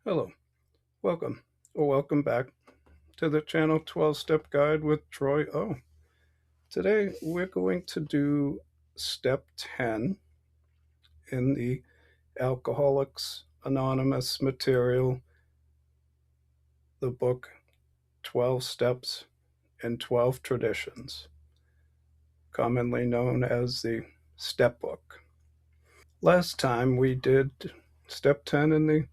Hello, welcome or welcome back to the channel 12 Step Guide with Troy O. Today we're going to do step 10 in the Alcoholics Anonymous material, the book 12 Steps and 12 Traditions, commonly known as the Step Book. Last time we did step 10 in the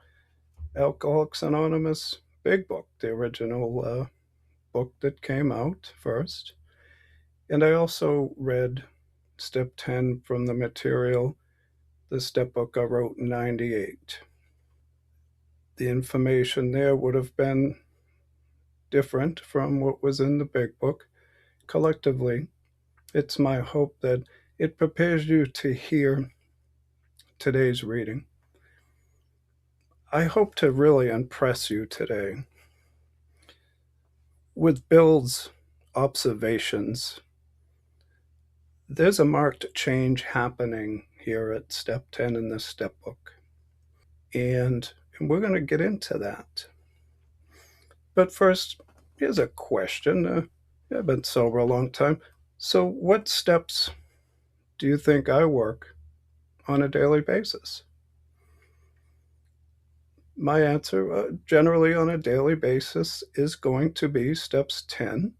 Alcoholics Anonymous Big Book, the original book that came out first. And I also read step 10 from the material, the step book I wrote in 98. The information there would have been different from what was in the big book. Collectively, it's my hope that it prepares you to hear today's reading. I hope to really impress you today with Bill's observations. There's a marked change happening here at step 10 in this step book. And we're going to get into that. But first, here's a question. I've been sober a long time. So, what steps do you think I work on a daily basis? My answer, generally on a daily basis, is going to be steps 10,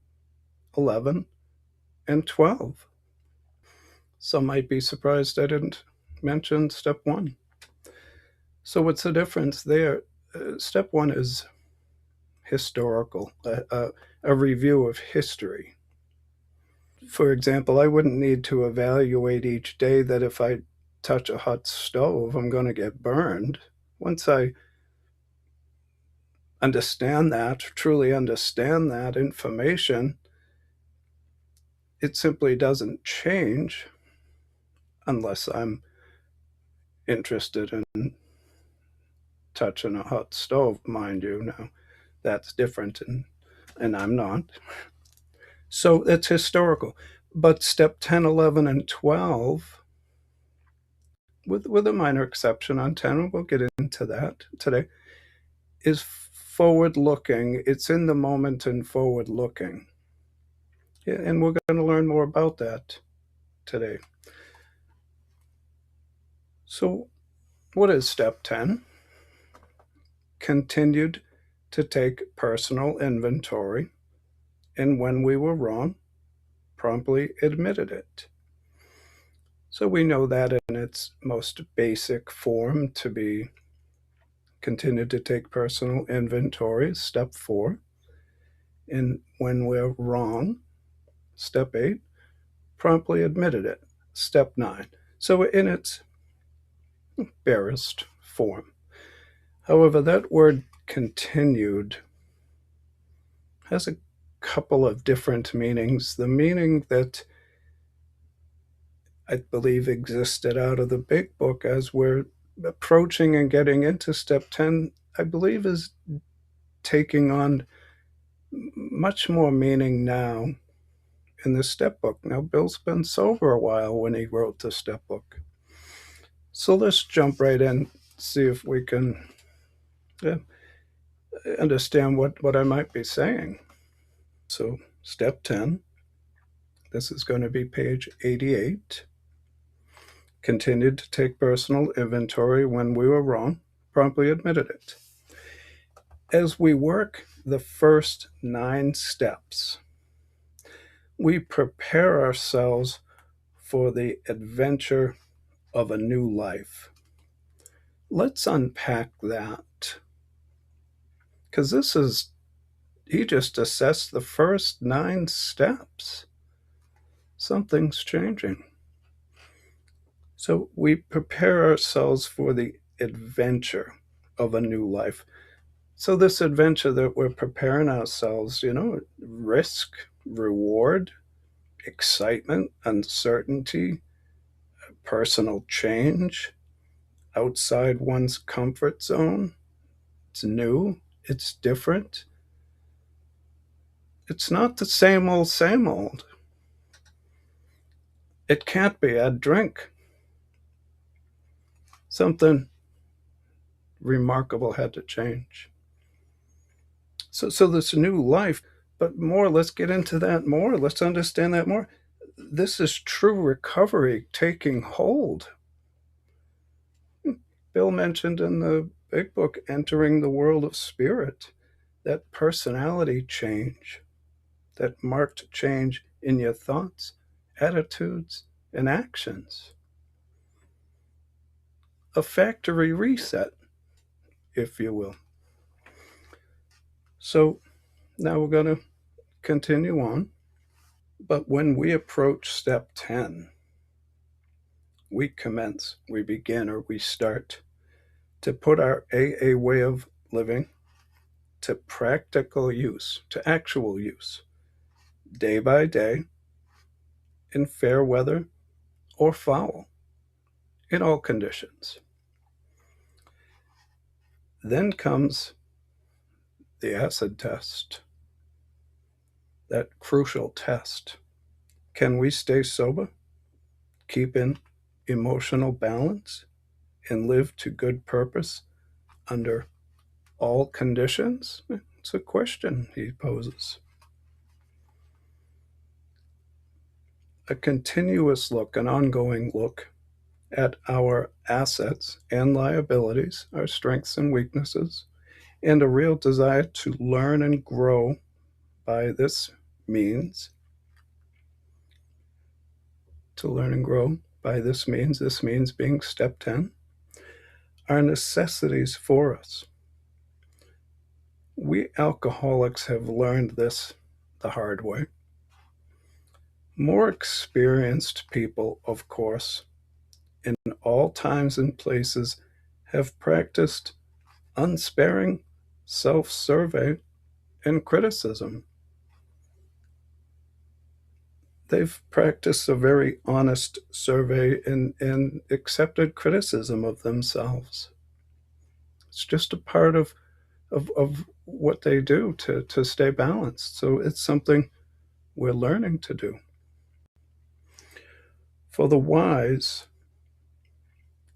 11, and 12. Some might be surprised I didn't mention step 1. So, what's the difference there? Step 1 is historical, a review of history. For example, I wouldn't need to evaluate each day that if I touch a hot stove, I'm going to get burned. Once I understand that, truly understand that information, it simply doesn't change unless I'm interested in touching a hot stove, mind you. Now, that's different, and I'm not. So it's historical. But step 10, 11, and 12, with a minor exception on 10, we'll get into that today, is forward looking. It's in the moment and forward looking. Yeah, and we're going to learn more about that today. So, what is step 10? Continued to take personal inventory, and when we were wrong, promptly admitted it. So, we know that in its most basic form to be continued to take personal inventory, step 4. And when we're wrong, step 8, promptly admitted it, step 9. So in its barest form. However, that word continued has a couple of different meanings. The meaning that I believe existed out of the big book as we're approaching and getting into step 10, I believe is taking on much more meaning now in the step book. Now, Bill's been sober a while when he wrote the step book. So let's jump right in, see if we can understand what I might be saying. So, step 10, this is going to be page 88. Continued to take personal inventory when we were wrong, promptly admitted it. As we work the first 9 steps, we prepare ourselves for the adventure of a new life. Let's unpack that. Because he just assessed the first 9 steps. Something's changing. So we prepare ourselves for the adventure of a new life. So this adventure that we're preparing ourselves, risk, reward, excitement, uncertainty, personal change, outside one's comfort zone. It's new, it's different. It's not the same old, same old. It can't be. I'd drink something remarkable had to change. So this new life, but more, let's get into that more. Let's understand that more. This is true recovery taking hold. Bill mentioned in the big book, entering the world of spirit, that personality change, that marked change in your thoughts, attitudes, and actions. A factory reset, if you will. So now we're going to continue on. But when we approach step 10, we commence, we begin, or we start to put our AA way of living to practical use, to actual use, day by day, in fair weather or foul, in all conditions. Then comes the acid test, that crucial test. Can we stay sober, keep in emotional balance, and live to good purpose under all conditions? It's a question he poses. A continuous look, an ongoing look at our assets and liabilities, our strengths and weaknesses, and a real desire to learn and grow by this means. To learn and grow by this means being step 10, are necessities for us. We alcoholics have learned this the hard way. More experienced people, of course, in all times and places, have practiced unsparing self-survey and criticism. They've practiced a very honest survey and accepted criticism of themselves. It's just a part of what they do to stay balanced. So it's something we're learning to do. For the wise,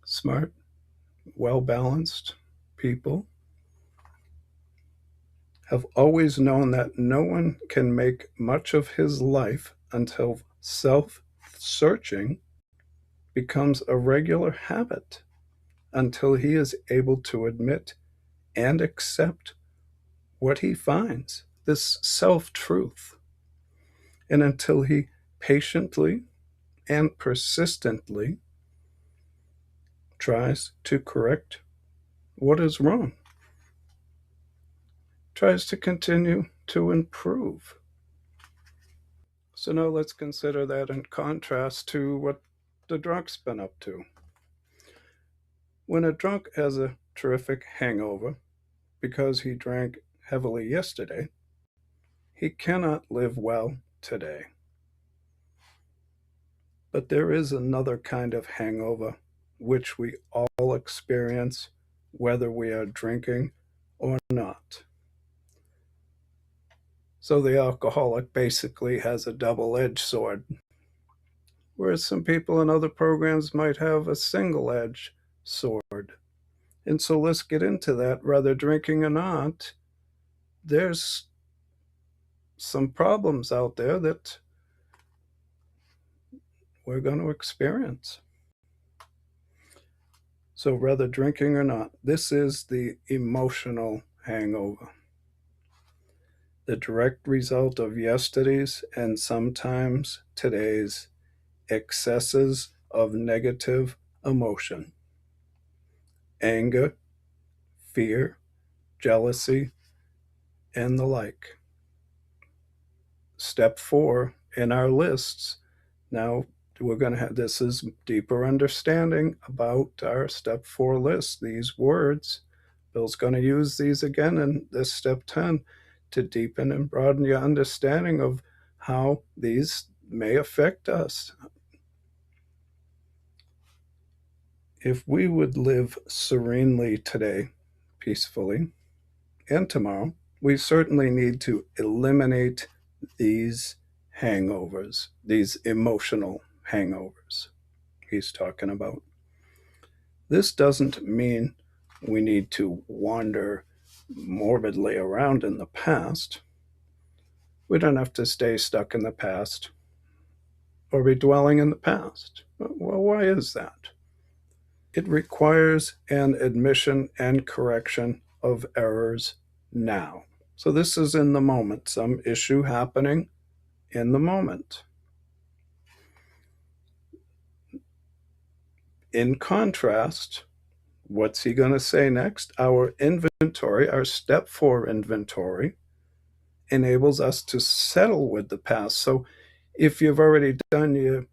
smart, well-balanced people have always known that no one can make much of his life until self-searching becomes a regular habit, until he is able to admit and accept what he finds, this self-truth, and until he patiently and persistently tries to correct what is wrong, tries to continue to improve. So now let's consider that in contrast to what the drunk's been up to. When a drunk has a terrific hangover because he drank heavily yesterday, he cannot live well today. But there is another kind of hangover which we all experience whether we are drinking or not. So the alcoholic basically has a double-edged sword, whereas some people in other programs might have a single-edged sword. And so let's get into that. Whether drinking or not, there's some problems out there that we're going to experience. So whether drinking or not, this is the emotional hangover, the direct result of yesterday's and sometimes today's excesses of negative emotion, anger, fear, jealousy, and the like. Step 4 in our lists. Now we're going to have, this is deeper understanding about our step 4 list. These words, Bill's going to use these again in this step 10 to deepen and broaden your understanding of how these may affect us. If we would live serenely today, peacefully, and tomorrow, we certainly need to eliminate these hangovers, these emotional hangovers he's talking about. This doesn't mean we need to wander morbidly around in the past. We don't have to stay stuck in the past or be dwelling in the past. Well, why is that? It requires an admission and correction of errors now. So this is in the moment, some issue happening in the moment. In contrast, what's he going to say next? Our inventory, our step 4 inventory, enables us to settle with the past. So if you've already done your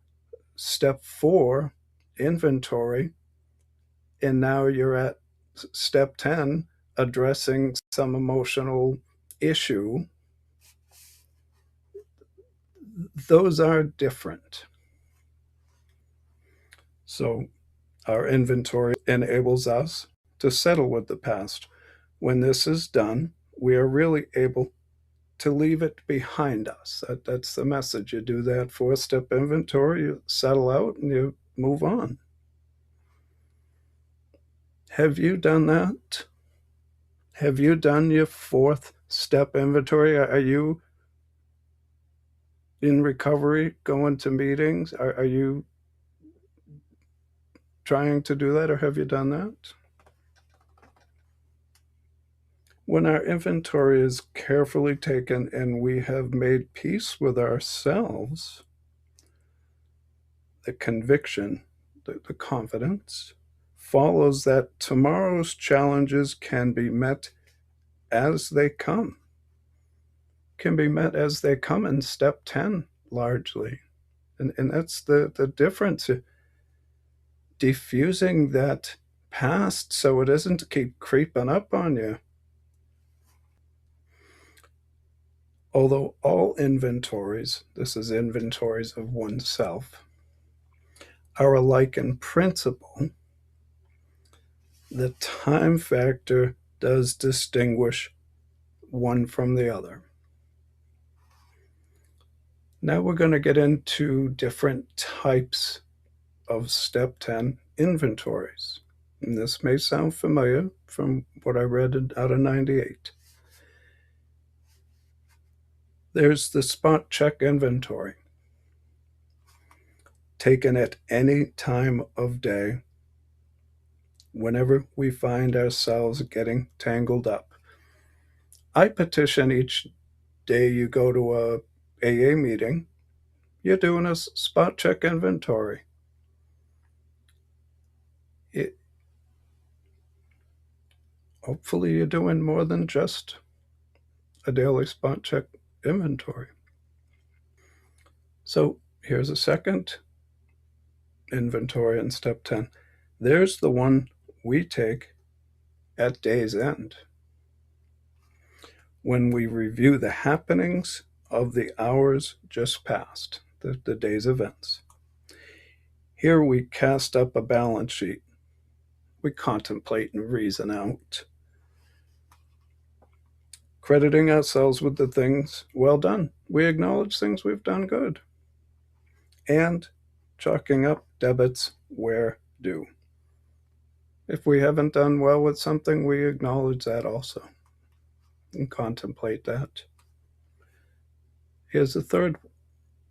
step 4 inventory and now you're at step 10 addressing some emotional issue, those are different. So our inventory enables us to settle with the past. When this is done, we are really able to leave it behind us. That's the message. You do that 4-step inventory, you settle out, and you move on. Have you done that? Have you done your 4th step inventory? Are you in recovery, going to meetings? Are you trying to do that, or have you done that? When our inventory is carefully taken and we have made peace with ourselves, the conviction, the confidence, follows that tomorrow's challenges can be met as they come, in step 10 largely. And that's the difference. Diffusing that past so it doesn't keep creeping up on you. Although all inventories, this is inventories of oneself, are alike in principle, the time factor does distinguish one from the other. Now we're going to get into different types of step 10 inventories. And this may sound familiar from what I read out of 98. There's the spot check inventory, taken at any time of day whenever we find ourselves getting tangled up. I petition each day you go to a AA meeting, you're doing a spot check inventory. Hopefully you're doing more than just a daily spot check inventory. So here's a second inventory in step 10. There's the one we take at day's end, when we review the happenings of the hours just past, the day's events. Here we cast up a balance sheet. We contemplate and reason out, crediting ourselves with the things well done. We acknowledge things we've done good, and chalking up debits where due. If we haven't done well with something, we acknowledge that also and contemplate that. Here's the third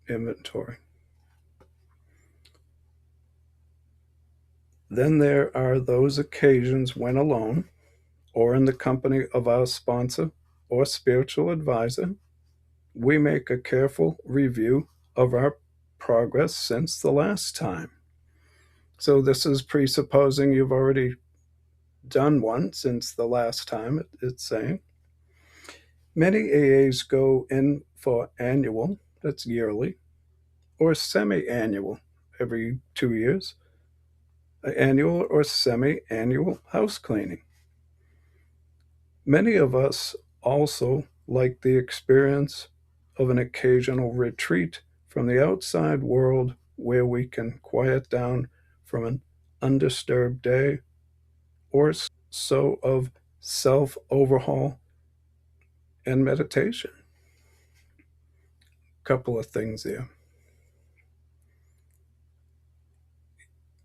inventory. Then there are those occasions when alone, or in the company of our sponsor or spiritual advisor, we make a careful review of our progress since the last time. So this is presupposing you've already done one since the last time, it's saying. Many AAs go in for annual, that's yearly, or semi-annual, every 2 years, annual or semi-annual house cleaning. Many of us also like the experience of an occasional retreat from the outside world where we can quiet down from an undisturbed day, or so of self-overhaul and meditation. Couple of things there.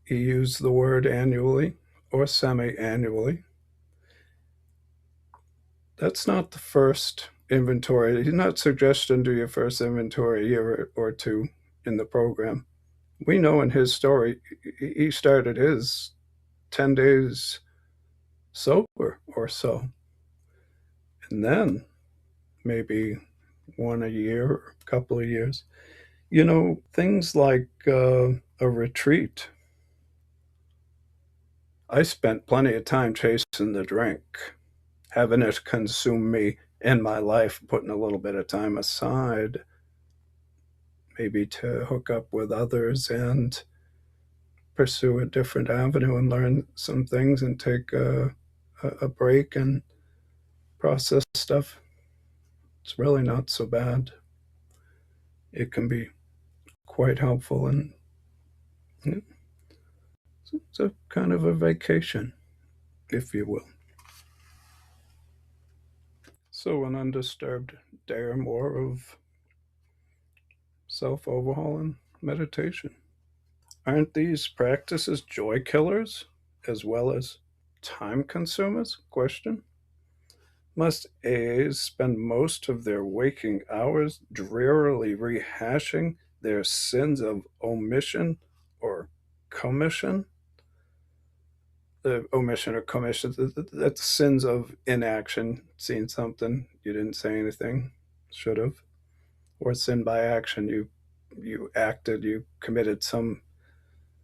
He used the word annually or semi-annually. That's not the first inventory. He's not suggesting do your first inventory a year or two in the program. We know in his story, he started his 10 days sober or so. And then maybe one a year or a couple of years. Things like a retreat. I spent plenty of time chasing the drink, having it consume me in my life, putting a little bit of time aside, maybe to hook up with others and pursue a different avenue and learn some things and take a break and process stuff. It's really not so bad. It can be quite helpful, and it's a kind of a vacation, if you will. So, an undisturbed day or more of self overhaul and meditation. Aren't these practices joy killers as well as time consumers? Question. Must AAs spend most of their waking hours drearily rehashing their sins of omission or commission? The omission or commission, that's sins of inaction, seeing something, you didn't say anything, should have, or sin by action, you acted, you committed some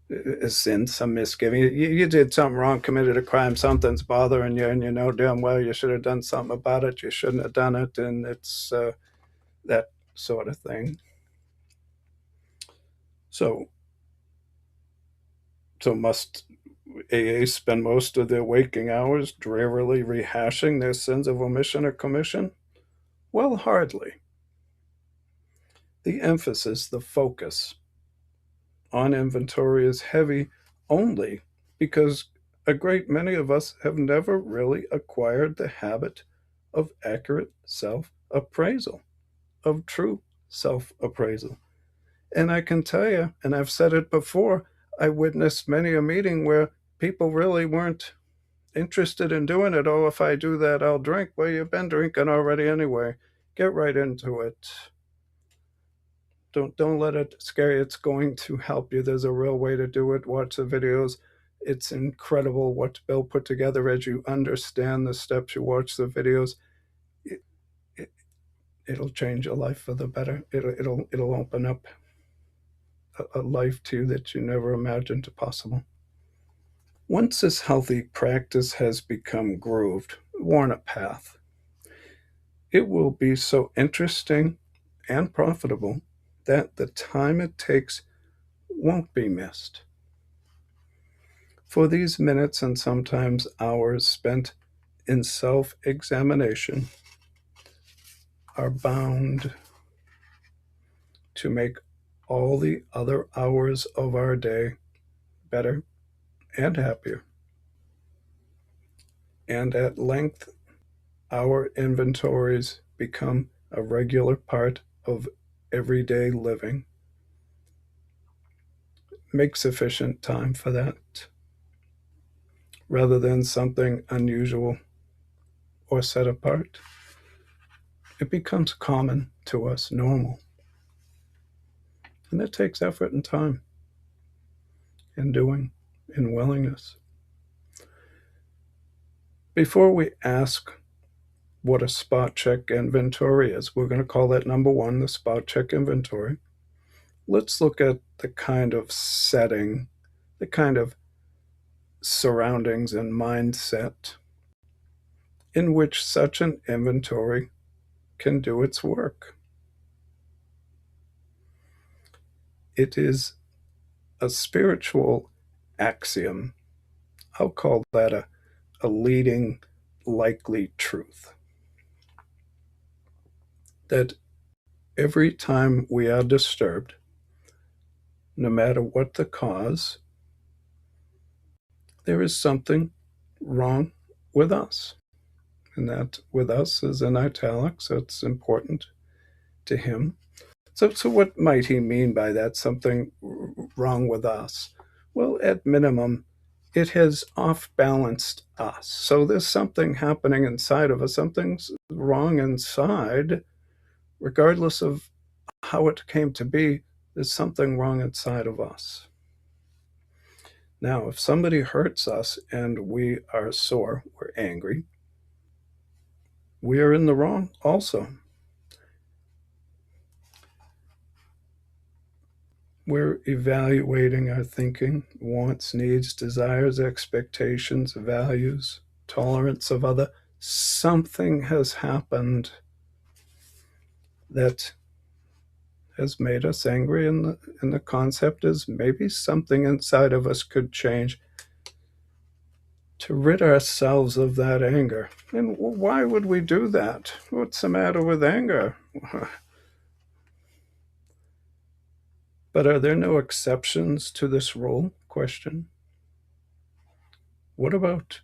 a sin, some misgiving. You did something wrong, committed a crime, something's bothering you, and you know damn well you should have done something about it. You shouldn't have done it, and it's that sort of thing. So, so must AA spend most of their waking hours drearily rehashing their sins of omission or commission? Well, hardly. The emphasis, the focus on inventory is heavy only because a great many of us have never really acquired the habit of accurate self appraisal, of true self appraisal. And I can tell you, and I've said it before, I witnessed many a meeting where people really weren't interested in doing it. Oh, if I do that, I'll drink. Well, you've been drinking already anyway. Get right into it. Don't let it scare you. It's going to help you. There's a real way to do it. Watch the videos. It's incredible what Bill put together as you understand the steps. You watch the videos. It, it, it'll change your life for the better. It'll open up a life to you that you never imagined possible. Once this healthy practice has become grooved, worn a path, it will be so interesting and profitable that the time it takes won't be missed. For these minutes and sometimes hours spent in self examination are bound to make all the other hours of our day better and happier. And at length, our inventories become a regular part of everyday living. Make sufficient time for that rather than something unusual or set apart. It becomes common to us, normal. And it takes effort and time and doing and willingness. Before we ask what a spot check inventory is, we're going to call that number one, the spot check inventory. Let's look at the kind of setting, the kind of surroundings and mindset in which such an inventory can do its work. It is a spiritual axiom. I'll call that a leading likely truth. That every time we are disturbed, no matter what the cause, there is something wrong with us. And that with us is in italics, so it's important to him. So what might he mean by that? Something wrong with us? Well, at minimum, it has off balanced us. So there's something happening inside of us, something's wrong inside, regardless of how it came to be, there's something wrong inside of us. Now, if somebody hurts us and we are sore, we're angry, we are in the wrong also. We're evaluating our thinking, wants, needs, desires, expectations, values, tolerance of other. Something has happened that has made us angry, and the concept is maybe something inside of us could change to rid ourselves of that anger. And why would we do that? What's the matter with anger? But are there no exceptions to this rule? Question. What about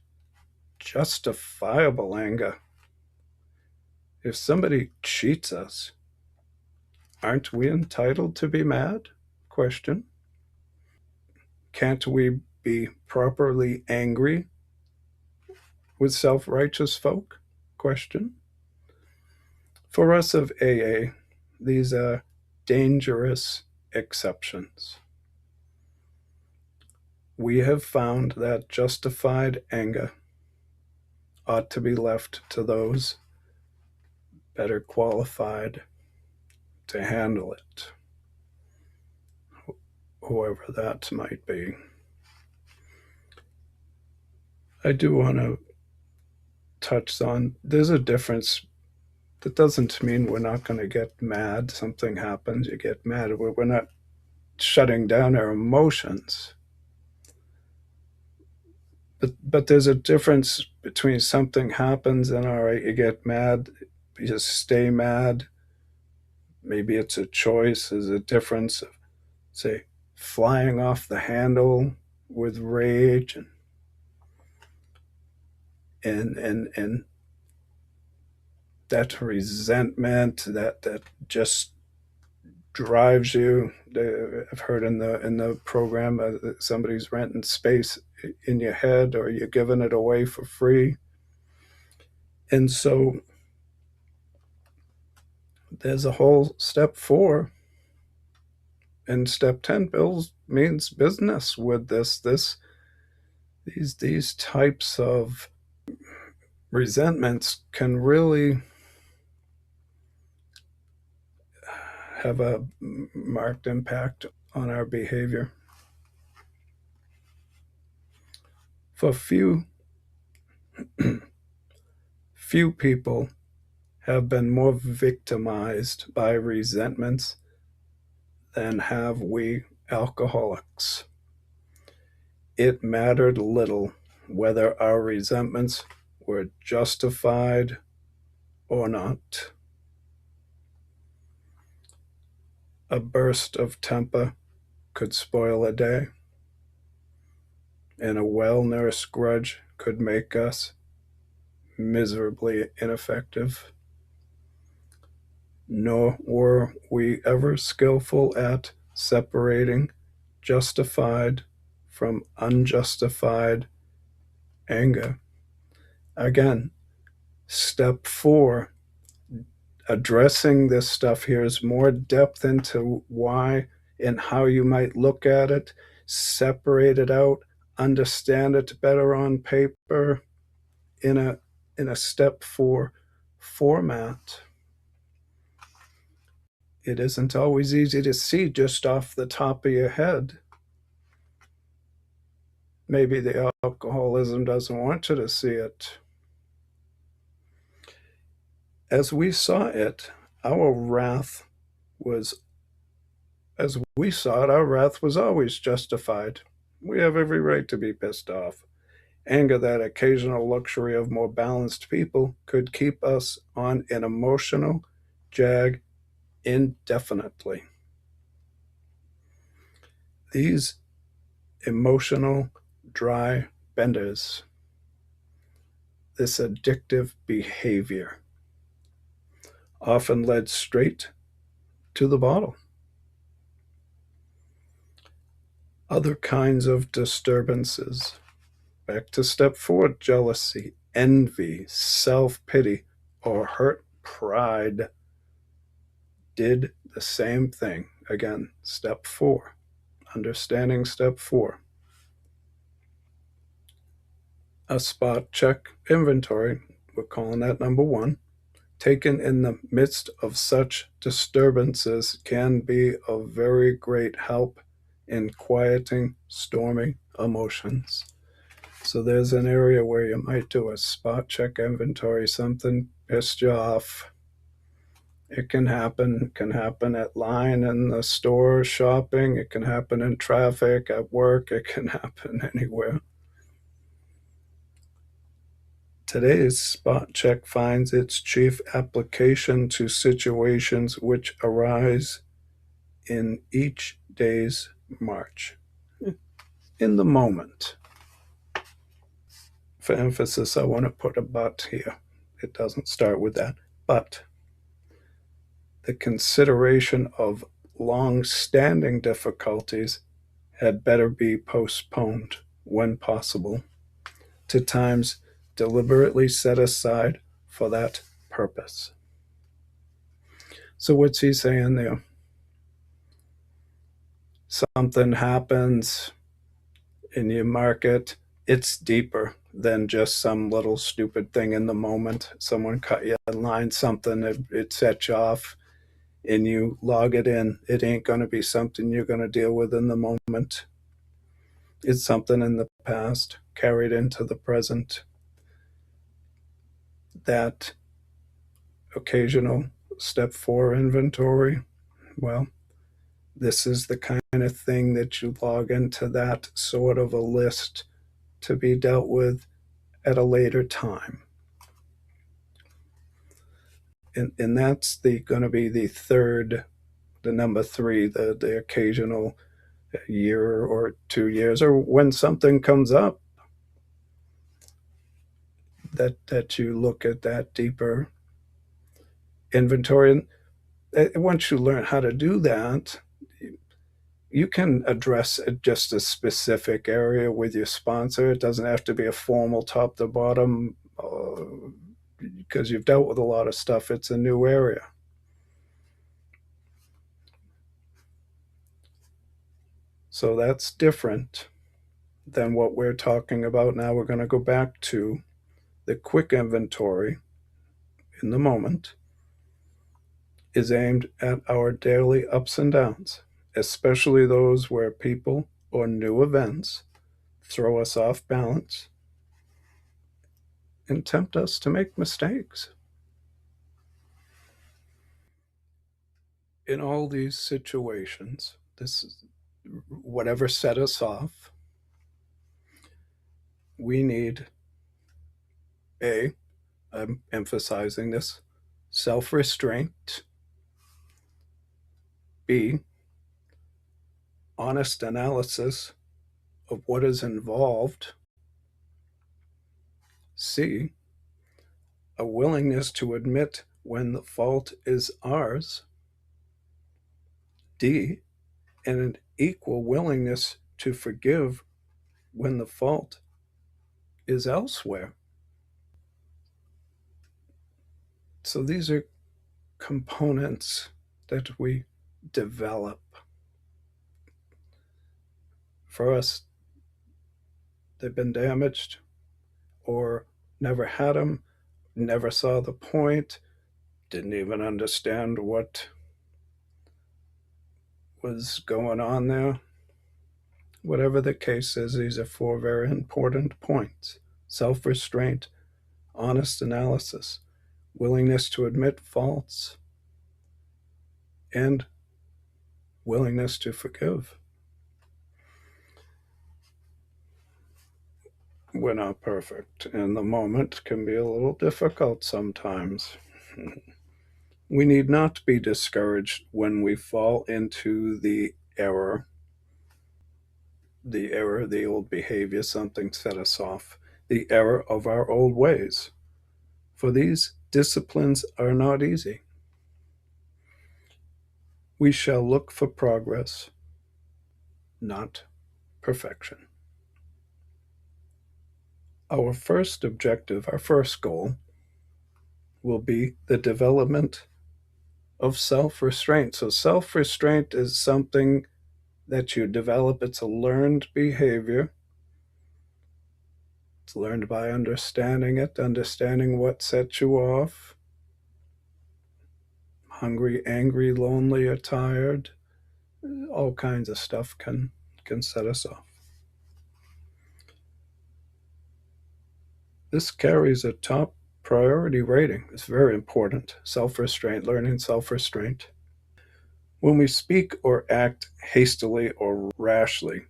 justifiable anger? If somebody cheats us, aren't we entitled to be mad? Question. Can't we be properly angry with self-righteous folk? Question. For us of AA, these are dangerous exceptions. We have found that justified anger ought to be left to those better qualified to handle it, whoever that might be. I do want to touch on there's a difference. That doesn't mean we're not going to get mad. Something happens, you get mad. We're not shutting down our emotions. But there's a difference between something happens and all right, you get mad, you just stay mad. Maybe it's a choice. There's a difference of, say, flying off the handle with rage and that resentment that just drives you. I've heard in the program somebody's renting space in your head or you're giving it away for free. And so there's a whole step 4 and step 10 bills means business with these types of resentments can really have a marked impact on our behavior. For few people have been more victimized by resentments than have we alcoholics. It mattered little whether our resentments were justified or not. A burst of temper could spoil a day, and a well-nursed grudge could make us miserably ineffective. Nor were we ever skillful at separating justified from unjustified anger. Again, step 4, addressing this stuff here is more depth into why and how you might look at it, separate it out, understand it better on paper in a step 4 format. It isn't always easy to see just off the top of your head. Maybe the alcoholism doesn't want you to see it. As we saw it, our wrath was, as we saw it, our wrath was always justified. We have every right to be pissed off. Anger, that occasional luxury of more balanced people, could keep us on an emotional jag indefinitely. These emotional dry benders, this addictive behavior, often led straight to the bottle. Other kinds of disturbances Back to step 4, jealousy, envy, self pity, or hurt pride did the same thing. Again, step 4, understanding step 4. A spot check inventory, we're calling that number 1, taken in the midst of such disturbances can be of very great help in quieting stormy emotions. So there's an area where you might do a spot check inventory, something pissed you off. It can happen. It can happen at line in the store shopping. It can happen in traffic, at work. It can happen anywhere. Today's spot check finds its chief application to situations which arise in each day's march. In the moment. For emphasis, I want to put a but here. It doesn't start with that. But the consideration of long standing difficulties had better be postponed, when possible, to times deliberately set aside for that purpose. So, what's he saying there? Something happens in your market, it's deeper than just some little stupid thing in the moment. Someone cut you in line, something, it set you off, and you log it in. It ain't going to be something you're going to deal with in the moment. It's something in the past carried into the present. That occasional step 4 inventory, well, this is the kind of thing that you log into that sort of a list to be dealt with at a later time. And that's going to be the third, the number 3, the occasional year or 2 years, or when something comes up that you look at that deeper inventory. And once you learn how to do that, you can address just a specific area with your sponsor. It doesn't have to be a formal top to bottom, because you've dealt with a lot of stuff. It's a new area. So that's different than what we're talking about now. We're going to go back to the quick inventory in the moment is aimed at our daily ups and downs, especially those where people or new events throw us off balance and tempt us to make mistakes. In all these situations, this is whatever set us off, we need I'm emphasizing this, self-restraint, B, honest analysis of what is involved, C, a willingness to admit when the fault is ours, D, and an equal willingness to forgive when the fault is elsewhere. So these are components that we develop. For us, they've been damaged or never had them, never saw the point, didn't even understand what was going on there. Whatever the case is, these are 4 very important points: self restraint, honest analysis, willingness to admit faults, and willingness to forgive. We're not perfect, and the moment can be a little difficult sometimes. We need not be discouraged when we fall into the error, the old behavior, something set us off, the error of our old ways. For these disciplines are not easy. We shall look for progress, not perfection. Our first objective, our first goal, will be the development of self restraint. So, self restraint is something that you develop, it's a learned behavior. It's learned by understanding it, understanding what sets you off. Hungry, angry, lonely, or tired. All kinds of stuff can set us off. This carries a top priority rating. It's very important. Self restraint, learning self restraint. When we speak or act hastily or rashly,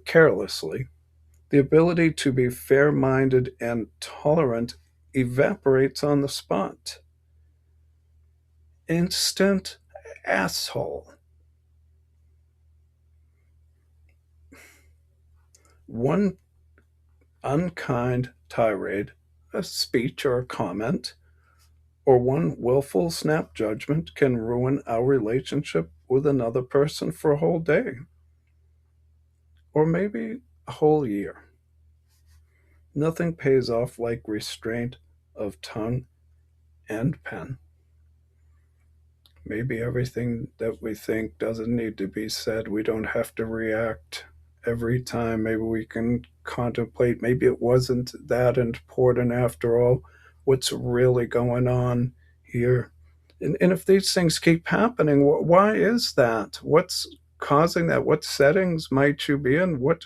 carelessly, the ability to be fair minded and tolerant evaporates on the spot. Instant asshole. One unkind tirade, a speech or a comment, or one willful snap judgment can ruin our relationship with another person for a whole day, or maybe a whole year. Nothing pays off like restraint of tongue and pen. Maybe everything that we think doesn't need to be said. We don't have to react every time. Maybe we can contemplate. Maybe it wasn't that important after all. What's really going on here? And if these things keep happening, why is that? What's causing that? What settings might you be in? What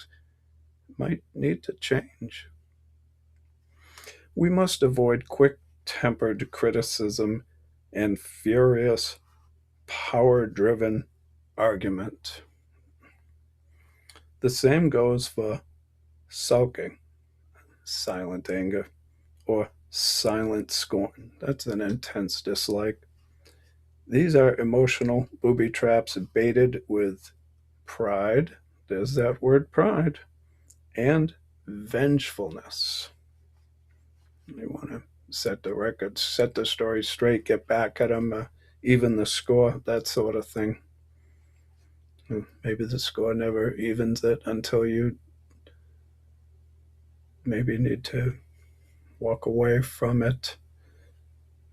might need to change? We must avoid quick tempered criticism and furious, power driven argument. The same goes for sulking, silent anger, or silent scorn. That's an intense dislike. These are emotional booby traps baited with pride. There's that word pride. And vengefulness. You want to set the record, set the story straight, get back at them, even the score, that sort of thing. Maybe the score never evens it until you maybe need to walk away from it,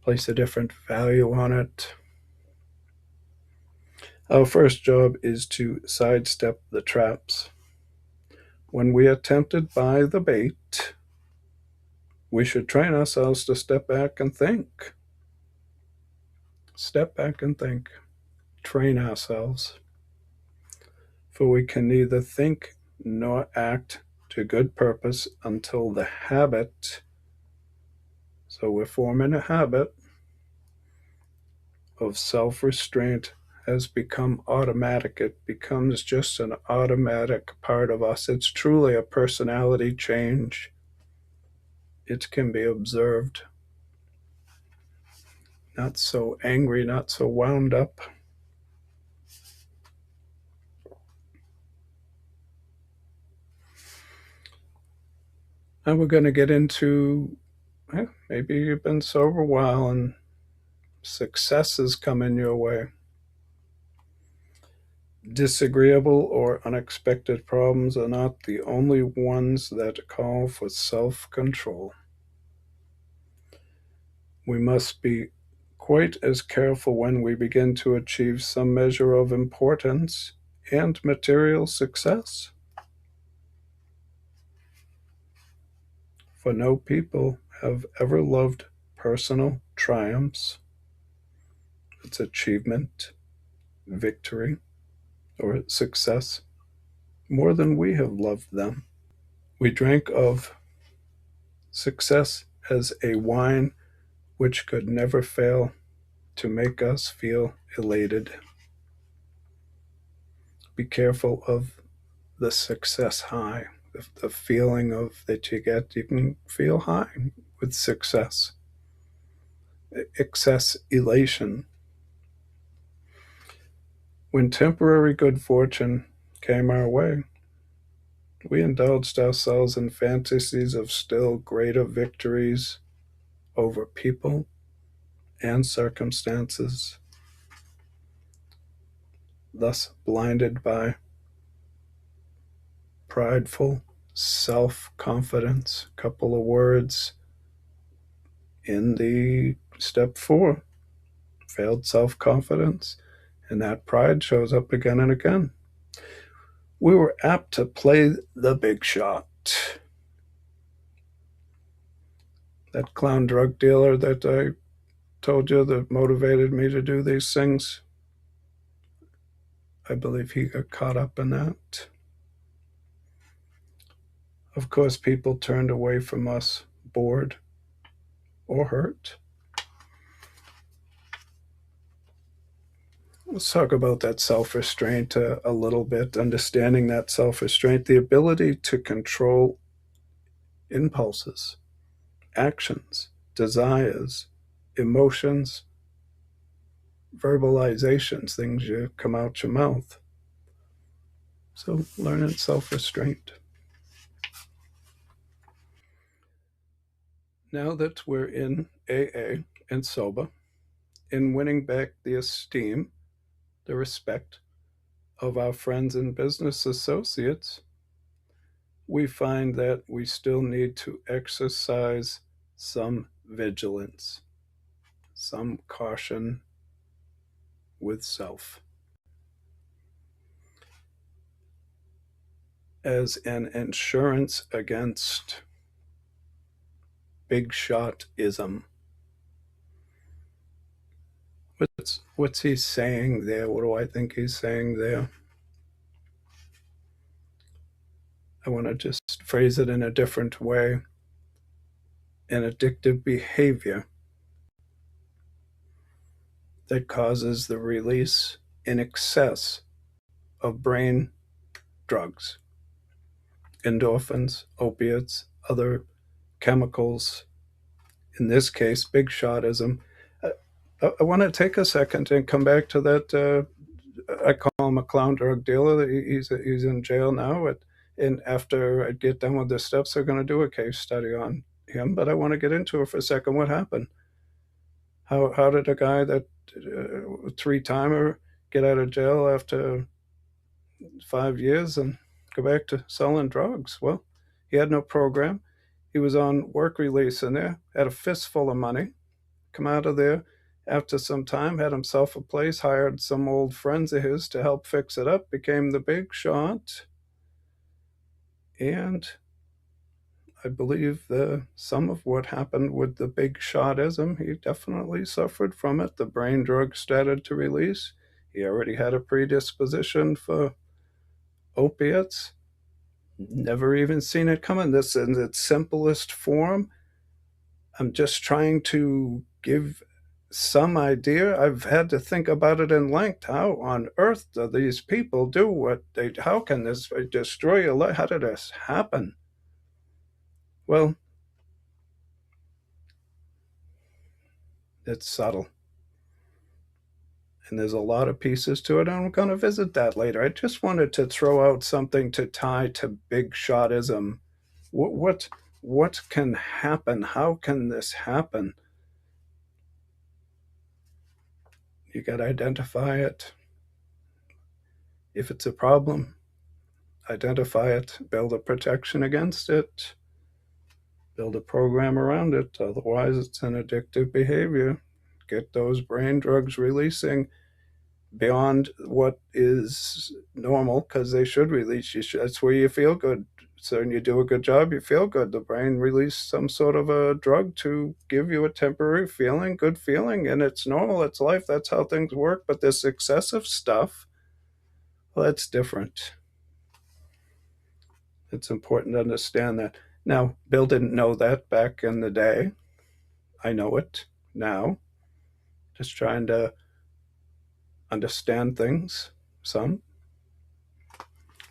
place a different value on it. Our first job is to sidestep the traps. When we are tempted by the bait, we should train ourselves to step back and think. Step back and think. Train ourselves. For we can neither think nor act to good purpose until the habit, so we're forming a habit of self restraint, has become automatic. It becomes just an automatic part of us. It's truly a personality change. It can be observed. Not so angry, not so wound up. And we're going to get into maybe you've been sober a while and success is coming your way. Disagreeable or unexpected problems are not the only ones that call for self control. We must be quite as careful when we begin to achieve some measure of importance and material success. For no people have ever loved personal triumphs, its achievement, victory, or success more than we have loved them. We drank of success as a wine which could never fail to make us feel elated. Be careful of the success high, the feeling of that you get. You can feel high with success, excess elation. When temporary good fortune came our way, we indulged ourselves in fantasies of still greater victories over people and circumstances, thus blinded by prideful self-confidence, a couple of words in the step 4, failed self-confidence, and that pride shows up again and again. We were apt to play the big shot. That clown drug dealer that I told you that motivated me to do these things, I believe he got caught up in that. Of course, people turned away from us, bored or hurt. Let's talk about that self restraint a little bit, understanding that self restraint, the ability to control impulses, actions, desires, emotions, verbalizations, things you come out your mouth. So, learning self restraint. Now that we're in AA and sober, in winning back the esteem, the respect of our friends and business associates, we find that we still need to exercise some vigilance, some caution with self. As an insurance against big shot-ism. What's he saying there? What do I think he's saying there? I want to just phrase it in a different way. An addictive behavior that causes the release in excess of brain drugs, endorphins, opiates, other chemicals, in this case, big shotism. I want to take a second and come back to that. I call him a clown drug dealer. He's in jail now. And after I get done with the steps, they're going to do a case study on him. But I want to get into it for a second. What happened? How did a guy that three-timer get out of jail after 5 years and go back to selling drugs? Well, he had no program. He was on work release in there, had a fistful of money, come out of there after some time, had himself a place, hired some old friends of his to help fix it up, became the big shot. And I believe some of what happened with the big shotism, he definitely suffered from it. The brain drug started to release. He already had a predisposition for opiates. Never even seen it coming. This in its simplest form. I'm just trying to give some idea. I've had to think about it in length. How on earth do these people do what they, how can this destroy your life? How did this happen? Well, it's subtle. And there's a lot of pieces to it. I'm going to visit that later. I just wanted to throw out something to tie to big shotism. What can happen? How can this happen? You got to identify it. If it's a problem, identify it, build a protection against it, build a program around it. Otherwise, it's an addictive behavior. Get those brain drugs releasing beyond what is normal, because they should release. That's where you feel good. So when you do a good job, you feel good. The brain releases some sort of a drug to give you a temporary feeling, good feeling, and it's normal. It's life. That's how things work. But this excessive stuff, well, that's different. It's important to understand that. Now, Bill didn't know that back in the day. I know it now. Just trying to understand things, some,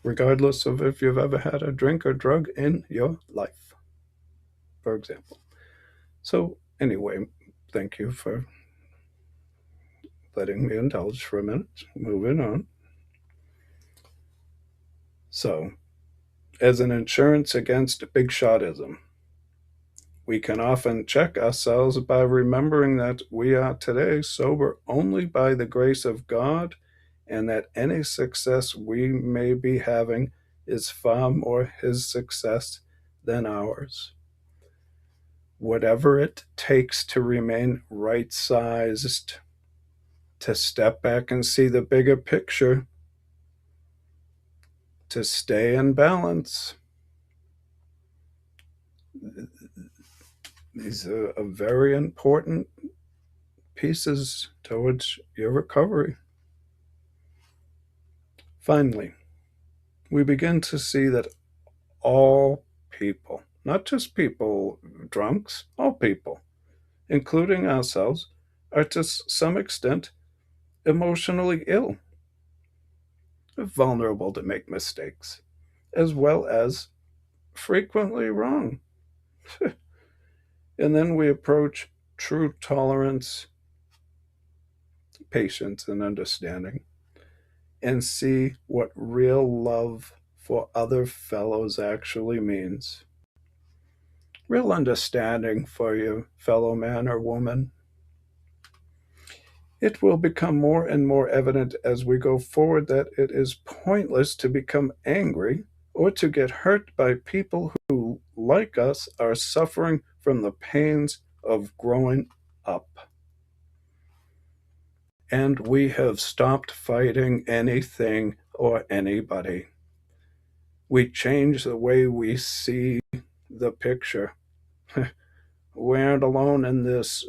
regardless of if you've ever had a drink or drug in your life, for example. So, anyway, thank you for letting me indulge for a minute. Moving on. So, as an insurance against big shotism, we can often check ourselves by remembering that we are today sober only by the grace of God, and that any success we may be having is far more his success than ours. Whatever it takes to remain right-sized, to step back and see the bigger picture, to stay in balance. These are very important pieces towards your recovery. Finally, we begin to see that all people, not just people, drunks, all people, including ourselves, are to some extent emotionally ill, vulnerable to make mistakes, as well as frequently wrong. And then we approach true tolerance, patience, and understanding, and see what real love for other fellows actually means. Real understanding for your fellow man or woman. It will become more and more evident as we go forward that it is pointless to become angry or to get hurt by people who, like us, are suffering from the pains of growing up. And we have stopped fighting anything or anybody. We change the way we see the picture. We aren't alone in this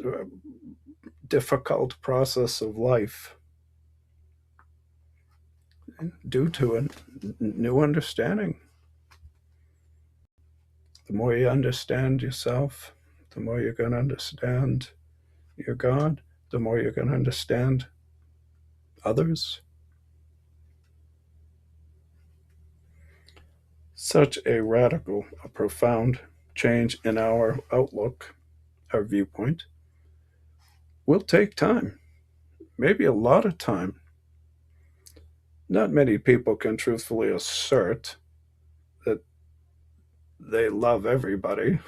difficult process of life due to a new understanding. The more you understand yourself, the more you're going to understand your God, the more you're going to understand others. Such a radical, a profound change in our outlook, our viewpoint, will take time, maybe a lot of time. Not many people can truthfully assert that they love everybody.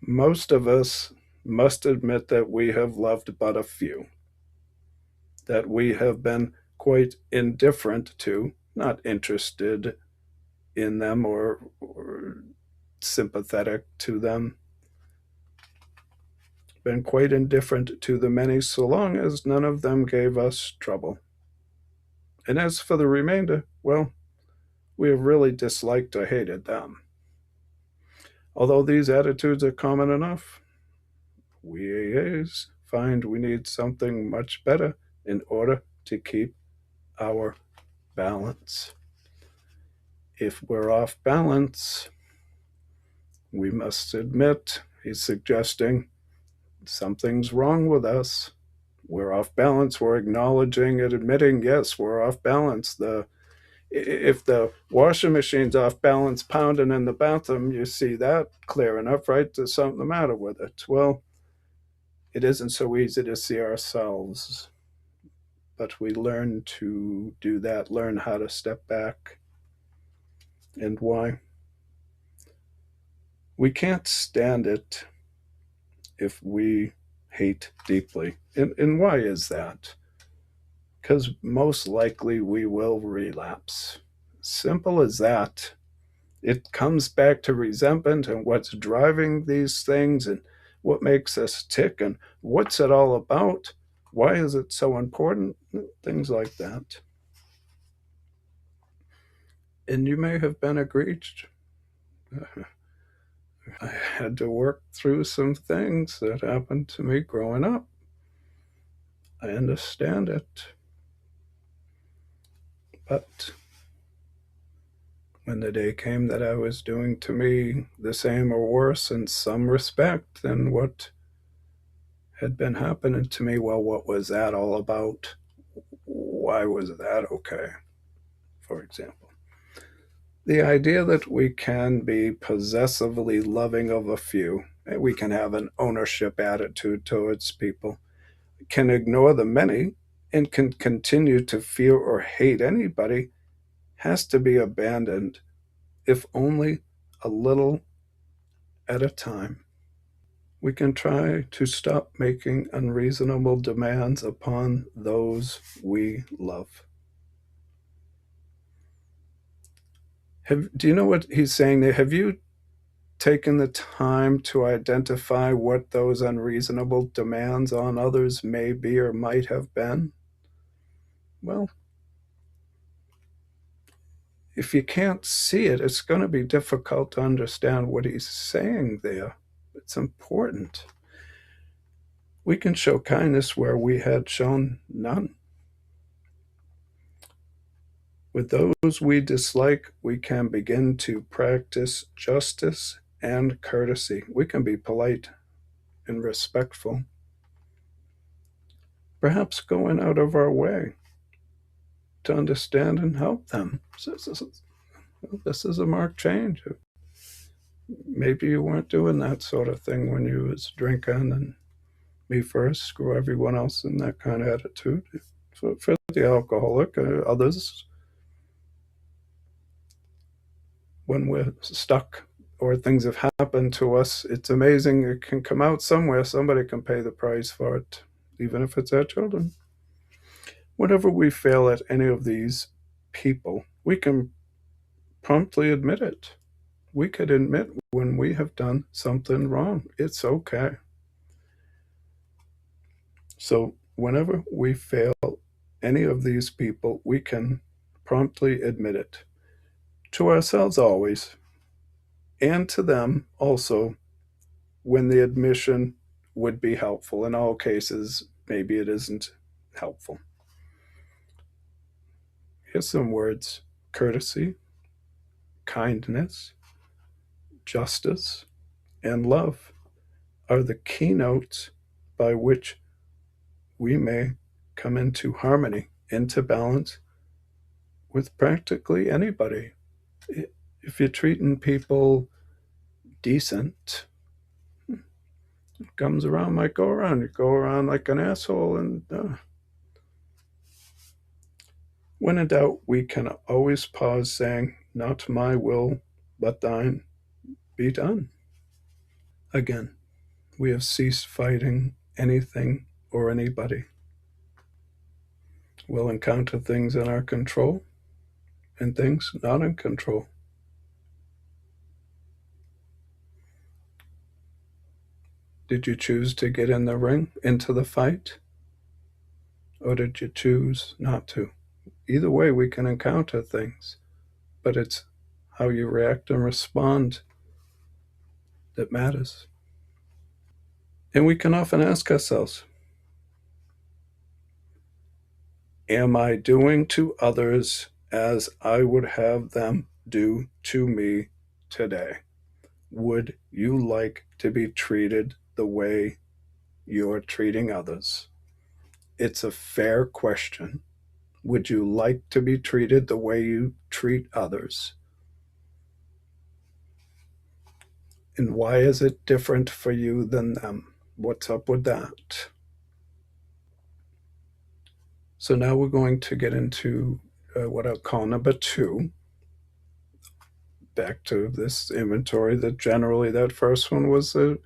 Most of us must admit that we have loved but a few, that we have been quite indifferent to, not interested in them or sympathetic to them, been quite indifferent to the many so long as none of them gave us trouble. And as for the remainder, well, we have really disliked or hated them. Although these attitudes are common enough, we AAs find we need something much better in order to keep our balance. If we're off balance, we must admit, he's suggesting something's wrong with us. We're off balance. We're acknowledging and admitting, yes, we're off balance. If the washing machine's off balance pounding in the bathroom, you see that clear enough, right? There's something the matter with it. Well, it isn't so easy to see ourselves, but we learn to do that, learn how to step back. And why? We can't stand it if we hate deeply. And why is that? Because most likely we will relapse. Simple as that. It comes back to resentment and what's driving these things and what makes us tick and what's it all about? Why is it so important? Things like that. And you may have been egregious. I had to work through some things that happened to me growing up. I understand it. But when the day came that I was doing to me the same or worse in some respect than what had been happening to me, well, what was that all about? Why was that okay? For example, the idea that we can be possessively loving of a few, we can have an ownership attitude towards people, can ignore the many, and can continue to fear or hate anybody, has to be abandoned, if only a little at a time. We can try to stop making unreasonable demands upon those we love. Do you know what he's saying there? Have you taken the time to identify what those unreasonable demands on others may be or might have been? Well, if you can't see it, it's going to be difficult to understand what he's saying there. It's important. We can show kindness where we had shown none. With those we dislike, we can begin to practice justice and courtesy. We can be polite and respectful, perhaps going out of our way to understand and help them. This is a marked change. Maybe you weren't doing that sort of thing when you was drinking and me first, screw everyone else, and that kind of attitude. For the alcoholic, others, when we're stuck or things have happened to us, it's amazing. It can come out somewhere. Somebody can pay the price for it, even if it's our children. Whenever we fail at any of these people, we can promptly admit it. We could admit when we have done something wrong. It's okay. So, whenever we fail any of these people, we can promptly admit it to ourselves always, and to them also when the admission would be helpful. In all cases, maybe it isn't helpful. Here's some words: courtesy, kindness, justice, and love are the keynotes by which we may come into harmony, into balance with practically anybody. If you're treating people decent, it comes around might go around. You go around like an asshole, and when in doubt, we can always pause, saying, "Not my will, but thine be done." Again, we have ceased fighting anything or anybody. We'll encounter things in our control and things not in control. Did you choose to get in the ring, into the fight? Or did you choose not to? Either way, we can encounter things, but it's how you react and respond that matters. And we can often ask ourselves, am I doing to others as I would have them do to me today? Would you like to be treated the way you're treating others? It's a fair question. Would you like to be treated the way you treat others? And why is it different for you than them? What's up with that? So now we're going to get into what I'll call number 2. Back to this inventory, that generally that first one was a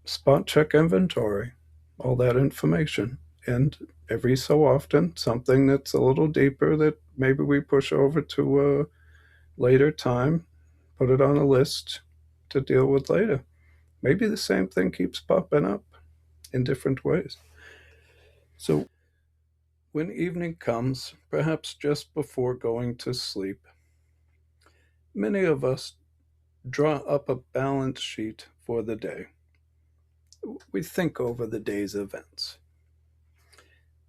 spot check inventory, all that information. And every so often, something that's a little deeper that maybe we push over to a later time, put it on a list to deal with later. Maybe the same thing keeps popping up in different ways. So when evening comes, perhaps just before going to sleep, many of us draw up a balance sheet for the day. We think over the day's events.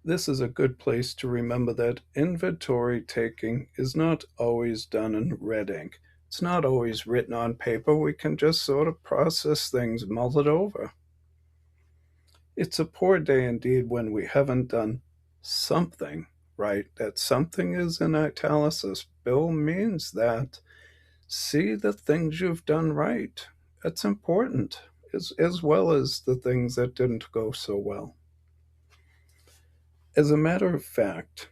This is a good place to remember that inventory taking is not always done in red ink. It's not always written on paper. We can just sort of process things, mull it over. It's a poor day indeed when we haven't done something right. That something is in italics. Bill means that. See the things you've done right. That's important, as well as the things that didn't go so well. As a matter of fact,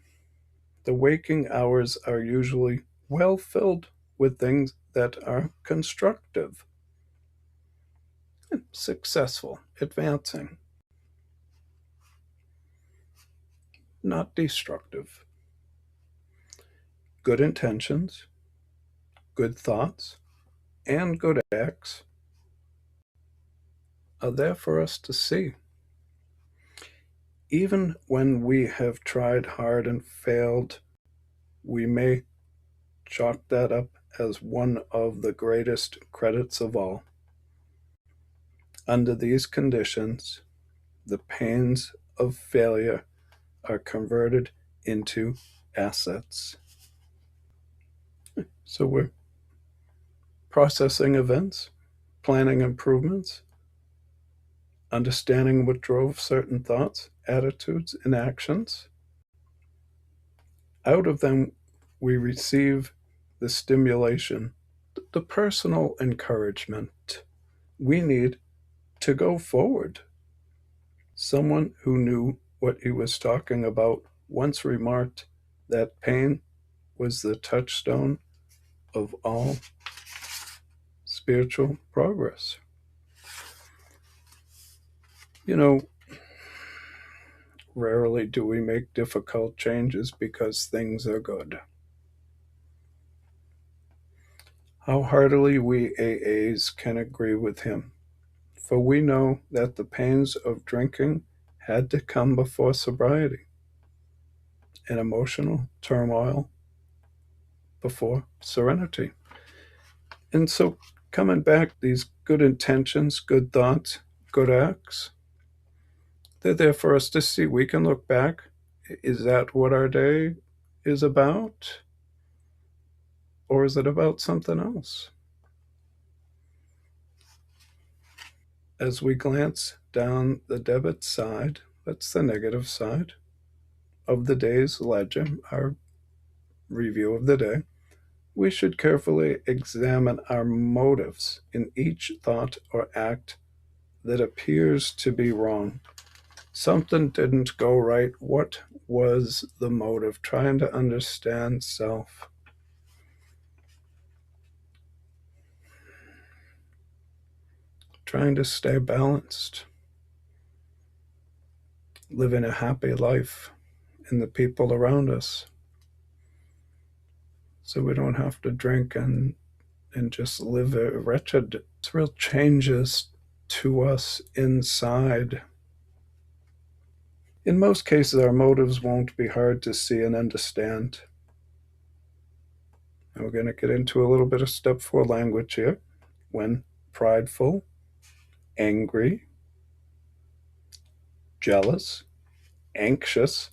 the waking hours are usually well filled with things that are constructive, successful, advancing, not destructive. Good intentions, good thoughts and good acts are there for us to see. Even when we have tried hard and failed, we may chalk that up as one of the greatest credits of all. Under these conditions, the pains of failure are converted into assets. So we're processing events, planning improvements, understanding what drove certain thoughts, attitudes, and actions. Out of them, we receive the stimulation, the personal encouragement we need to go forward. Someone who knew what he was talking about once remarked that pain was the touchstone of all spiritual progress. You know, rarely do we make difficult changes because things are good. How heartily we AAs can agree with him, for we know that the pains of drinking had to come before sobriety, and emotional turmoil before serenity. And so, coming back, these good intentions, good thoughts, good acts, they're there for us to see. We can look back. Is that what our day is about? Or is it about something else? As we glance down the debit side, that's the negative side of the day's ledger, our review of the day, we should carefully examine our motives in each thought or act that appears to be wrong. Something didn't go right. What was the motive? Trying to understand self. Trying to stay balanced. Living a happy life in the people around us. So we don't have to drink and just live a wretched. It's real changes to us inside. In most cases, our motives won't be hard to see and understand. And we're going to get into a little bit of step 4 language here. When prideful, angry, jealous, anxious,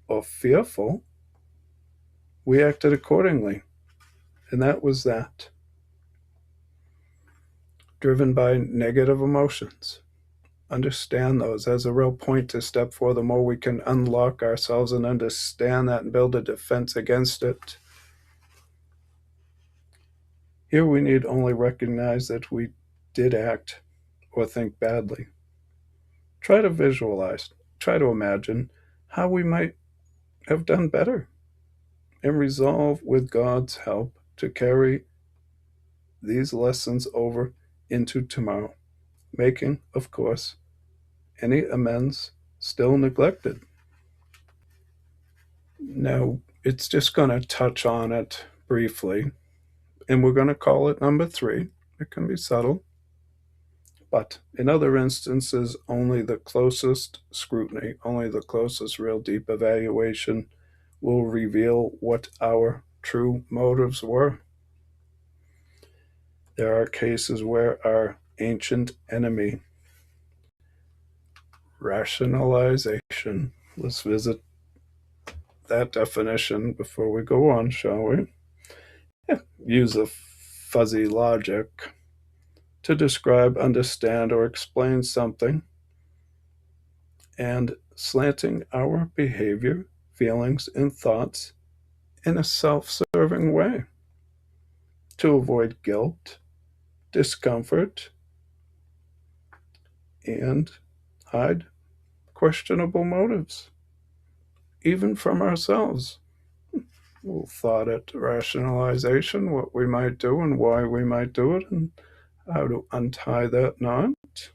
or fearful, we acted accordingly. And that was that. Driven by negative emotions. Understand those as a real point to step 4. The more we can unlock ourselves and understand that and build a defense against it. Here we need only recognize that we did act or think badly. Try to visualize, try to imagine how we might have done better, and resolve with God's help to carry these lessons over into tomorrow, making, of course, any amends still neglected. Now, it's just going to touch on it briefly, and we're going to call it number 3. It can be subtle. But in other instances, only the closest scrutiny, only the closest real deep evaluation will reveal what our true motives were. There are cases where our ancient enemy, rationalization, let's visit that definition before we go on, shall we? Use a fuzzy logic to describe, understand, or explain something, and slanting our behavior, feelings, and thoughts in a self-serving way to avoid guilt, discomfort, and hide questionable motives, even from ourselves. We'll thought it rationalization, what we might do and why we might do it, and how to untie that knot.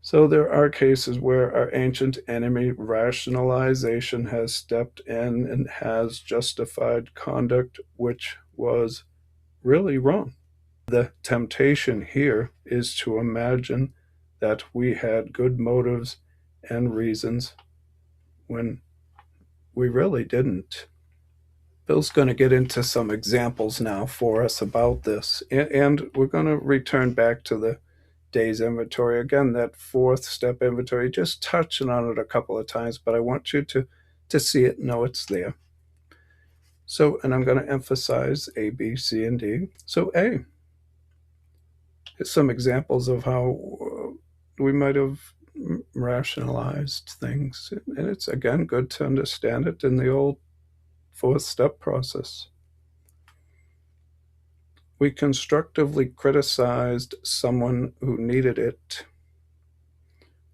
So there are cases where our ancient enemy rationalization has stepped in and has justified conduct which was really wrong. The temptation here is to imagine that we had good motives and reasons when we really didn't. Bill's going to get into some examples now for us about this, and we're going to return back to the days inventory. Again, that fourth step inventory, just touching on it a couple of times, but I want you to see it, know it's there. So, and I'm going to emphasize A, B, C, and D. So A is some examples of how we might have rationalized things. And it's, again, good to understand it in the old fourth step process. We constructively criticized someone who needed it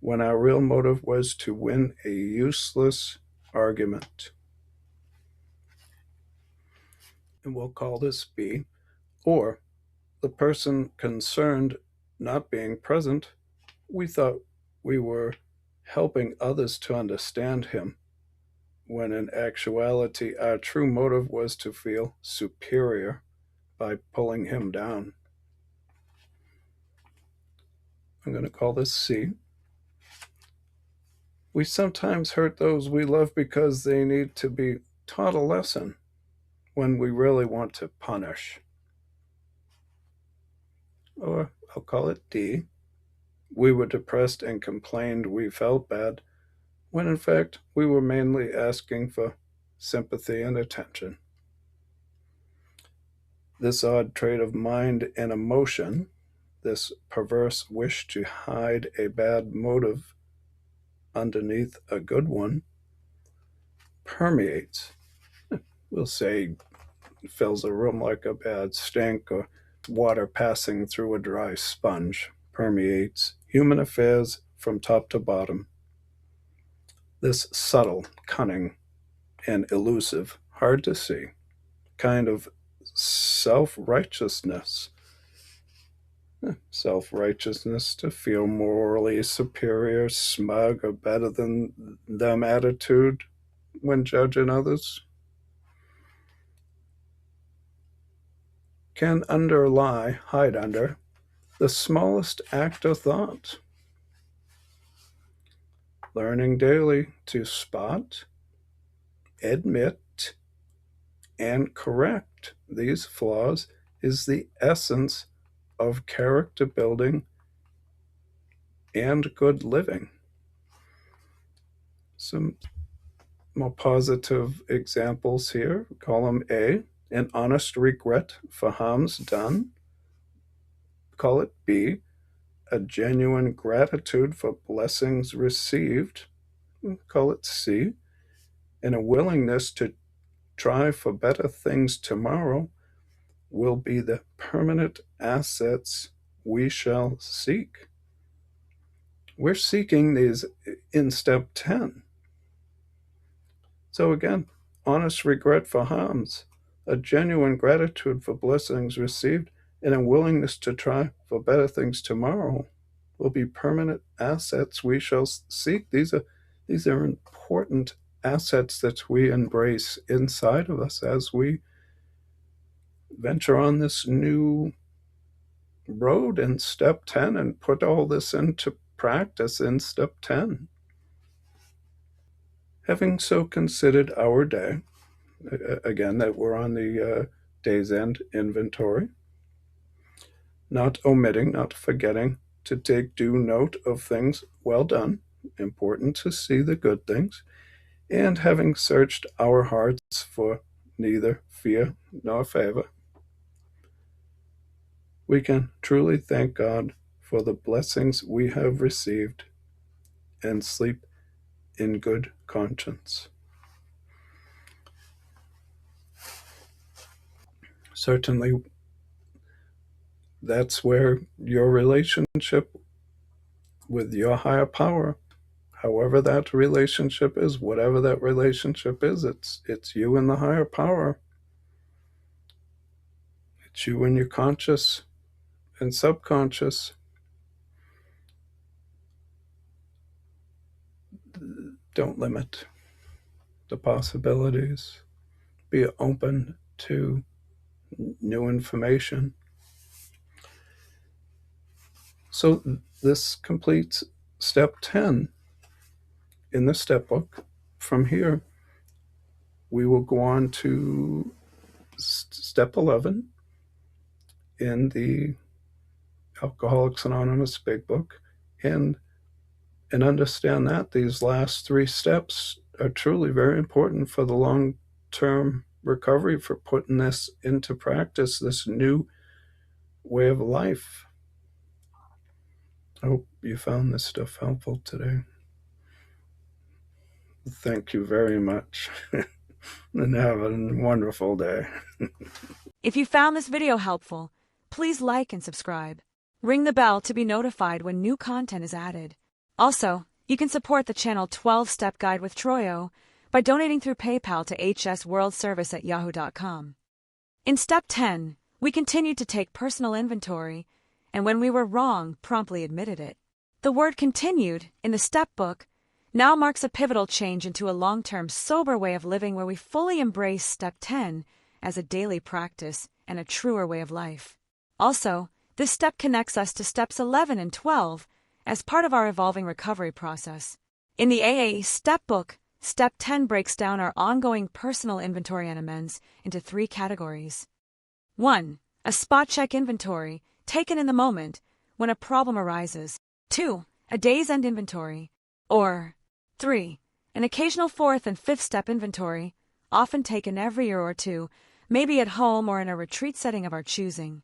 when our real motive was to win a useless argument. And we'll call this B. Or the person concerned not being present, we thought we were helping others to understand him, when in actuality our true motive was to feel superior by pulling him down. I'm going to call this C. We sometimes hurt those we love because they need to be taught a lesson when we really want to punish. Or I'll call it D. We were depressed and complained we felt bad, when in fact we were mainly asking for sympathy and attention. This odd trait of mind and emotion, this perverse wish to hide a bad motive underneath a good one, permeates. We'll say fills a room like a bad stink, or water passing through a dry sponge, permeates human affairs from top to bottom. This subtle, cunning, and elusive, hard to see, kind of self-righteousness to feel morally superior, smug, or better than them attitude when judging others, can hide under the smallest act of thought. Learning daily to spot, admit, and correct these flaws is the essence of character building and good living. Some more positive examples here. Column A, an honest regret for harms done. Call it B, a genuine gratitude for blessings received. Call it C, and a willingness to try for better things tomorrow will be the permanent assets we shall seek. We're seeking these in step 10. So again, honest regret for harms, a genuine gratitude for blessings received, and a willingness to try for better things tomorrow will be permanent assets we shall seek. These are important assets that we embrace inside of us as we venture on this new road in step 10 and put all this into practice in step 10. Having so considered our day, again, that we're on the day's end inventory, not omitting, not forgetting to take due note of things well done, important to see the good things, and having searched our hearts for neither fear nor favor, we can truly thank God for the blessings we have received and sleep in good conscience. Certainly, that's where your relationship with your higher power, however that relationship is, whatever that relationship is, it's you and the higher power. It's you and your conscious and subconscious. Don't limit the possibilities. Be open to new information. So this completes step 10 in the step book. From here, we will go on to step 11 in the Alcoholics Anonymous Big Book, and understand that these last 3 steps are truly very important for the long-term recovery, for putting this into practice, this new way of life. I hope you found this stuff helpful today. Thank you very much. And have a wonderful day. If you found this video helpful, please like and subscribe. Ring the bell to be notified when new content is added. Also, you can support the channel 12-Step Guide with Troyo by donating through PayPal to hsworldservice@yahoo.com. In Step 10, we continued to take personal inventory, and when we were wrong, promptly admitted it. The word continued in the step book now marks a pivotal change into a long-term sober way of living where we fully embrace Step 10 as a daily practice and a truer way of life. Also, this step connects us to Steps 11 and 12 as part of our evolving recovery process. In the AA Step Book, Step 10 breaks down our ongoing personal inventory and amends into 3 categories. 1. A spot check inventory, taken in the moment, when a problem arises. 2. A day's end inventory. Or 3. An occasional 4th and 5th step inventory, often taken every year or two, maybe at home or in a retreat setting of our choosing.